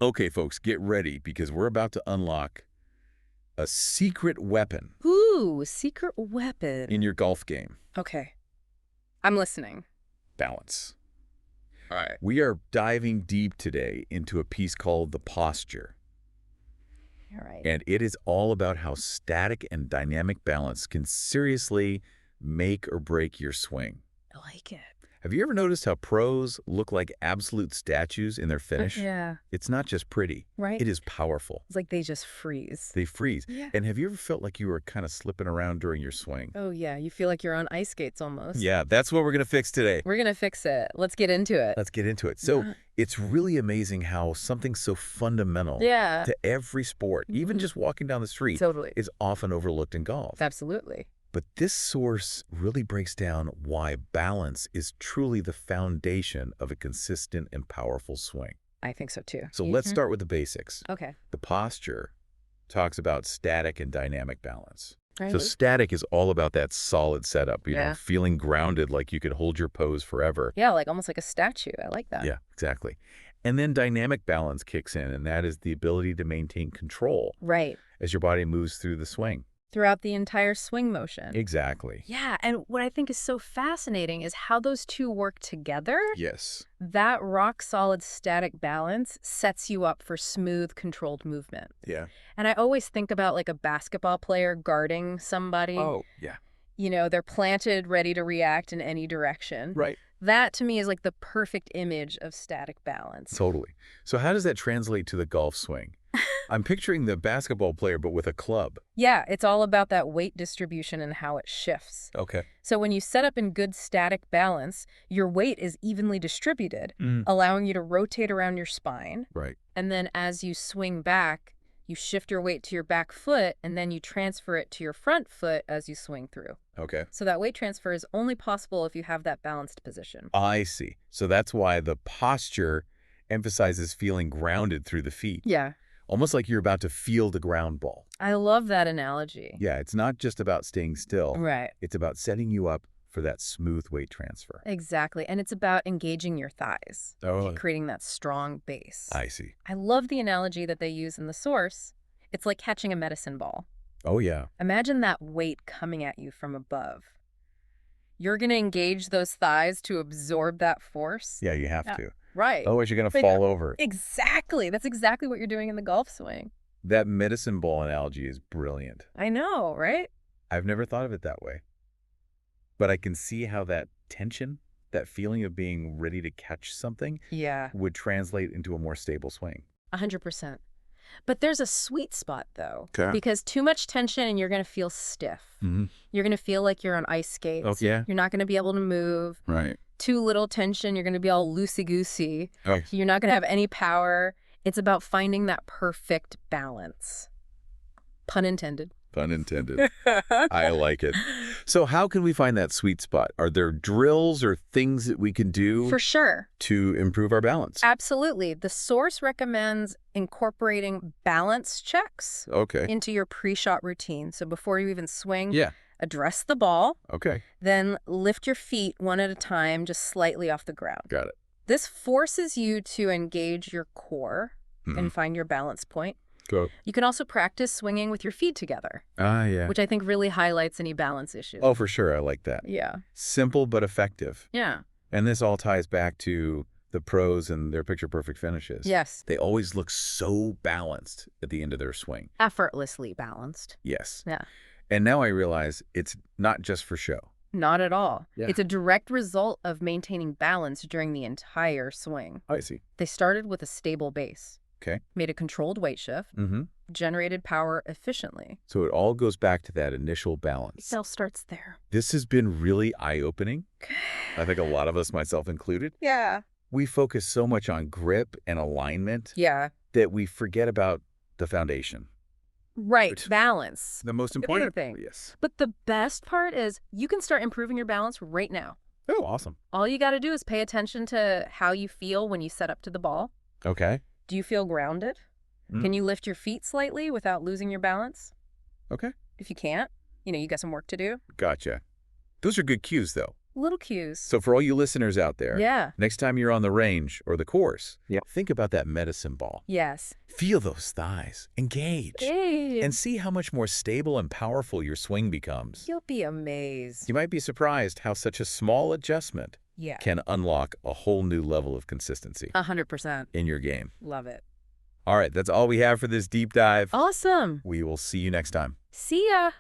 Okay, folks, get ready because we're about to unlock a secret weapon Ooh, secret weapon. in your golf game. Okay, I'm listening. Balance. All right. We are diving deep today into a piece called the posture. All right. And it is all about how static and dynamic balance can seriously make or break your swing. I like it. Have you ever noticed how pros look like absolute statues in their finish? Yeah. It's not just pretty. Right? It is powerful. It's like they just freeze. They freeze. Yeah. And have you ever felt like you were kind of slipping around during your swing? Oh, yeah. You feel like you're on ice skates almost. Yeah, that's what we're going to fix today. We're going to fix it. Let's get into it. Let's get into it. So it's really amazing how something so fundamental Yeah. to every sport, even just walking down the street, Totally. is often overlooked in golf. Absolutely. But this source really breaks down why balance is truly the foundation of a consistent and powerful swing. I think so too. So let's start with the basics. Okay. The posture talks about static and dynamic balance. Right. So static is all about that solid setup, you know, Yeah. feeling grounded like you could hold your pose forever. Yeah, like almost like a statue. I like that. Yeah, exactly. And then dynamic balance kicks in, and that is the ability to maintain control Right. as your body moves through the swing. Throughout the entire swing motion. Exactly. Yeah, and what I think is so fascinating is how those two work together. Yes. That rock-solid static balance sets you up for smooth, controlled movement. Yeah. And I always think about like a basketball player guarding somebody. Oh, yeah. You know, they're planted, ready to react in any direction. Right. That, to me, is like the perfect image of static balance. Totally. So how does that translate to the golf swing? I'm picturing the basketball player, but with a club. Yeah, it's all about that weight distribution and how it shifts. Okay. So when you set up in good static balance, your weight is evenly distributed, Mm. allowing you to rotate around your spine. Right. And then as you swing back, you shift your weight to your back foot, and then you transfer it to your front foot as you swing through. Okay. So that weight transfer is only possible if you have that balanced position. I see. So that's why the posture emphasizes feeling grounded through the feet. Yeah. Almost like you're about to field a ground ball. I love that analogy. Yeah, it's not just about staying still. Right. It's about setting you up for that smooth weight transfer. Exactly. And it's about engaging your thighs, Oh, creating that strong base. I see. I love the analogy that they use in the source. It's like catching a medicine ball. Oh, yeah. Imagine that weight coming at you from above. You're going to engage those thighs to absorb that force. Yeah, you have Yeah. to. Right. Otherwise, you're going to But- fall over. Exactly. That's exactly what you're doing in the golf swing. That medicine ball analogy is brilliant. I know, right? I've never thought of it that way. But I can see how that tension, that feeling of being ready to catch something, Yeah, would translate into a more stable swing. 100%. But there's a sweet spot, though. Okay. Because too much tension and you're going to feel stiff. Mm-hmm. You're going to feel like you're on ice skates. Oh, yeah? You're not going to be able to move. Right. Too little tension, you're going to be all loosey-goosey. Oh. You're not going to have any power. It's about finding that perfect balance. Pun intended. Pun intended. I like it. So how can we find that sweet spot? Are there drills or things that we can do For sure. to improve our balance? Absolutely. The source recommends incorporating balance checks Okay. into your pre-shot routine. So before you even swing, Yeah. address the ball, Okay. then lift your feet one at a time, just slightly off the ground. Got it. This forces you to engage your core and find your balance point. Go. You can also practice swinging with your feet together, Yeah. which I think really highlights any balance issues. Oh, for sure. I like that. Yeah. Simple but effective. Yeah. And this all ties back to the pros and their picture-perfect finishes. Yes. They always look so balanced at the end of their swing. Effortlessly balanced. Yes. Yeah. And now I realize it's not just for show. Not at all. Yeah. It's a direct result of maintaining balance during the entire swing. I see. They started with a stable base, Okay. made a controlled weight shift, Mm-hmm. generated power efficiently. So it all goes back to that initial balance. It all starts there. This has been really eye-opening. I think a lot of us, myself included, Yeah. we focus so much on grip and alignment Yeah. that we forget about the foundation. Right. Which- Balance. The most The bigger important thing. Yes. But the best part is you can start improving your balance right now. Oh, awesome. All you got to do is pay attention to how you feel when you set up to the ball. Okay. Do you feel grounded? Mm. Can you lift your feet slightly without losing your balance? Okay. If you can't, you got some work to do. Gotcha. Those are good cues, though. Little cues. So for all you listeners out there, Yeah. next time you're on the range or the course, Yeah. think about that medicine ball. Yes. Feel those thighs. Engage. Hey. And see how much more stable and powerful your swing becomes. You'll be amazed. You might be surprised how such a small adjustment Yeah. can unlock a whole new level of consistency 100%. in your game. Love it. All right, that's all we have for this deep dive. Awesome. We will see you next time. See ya.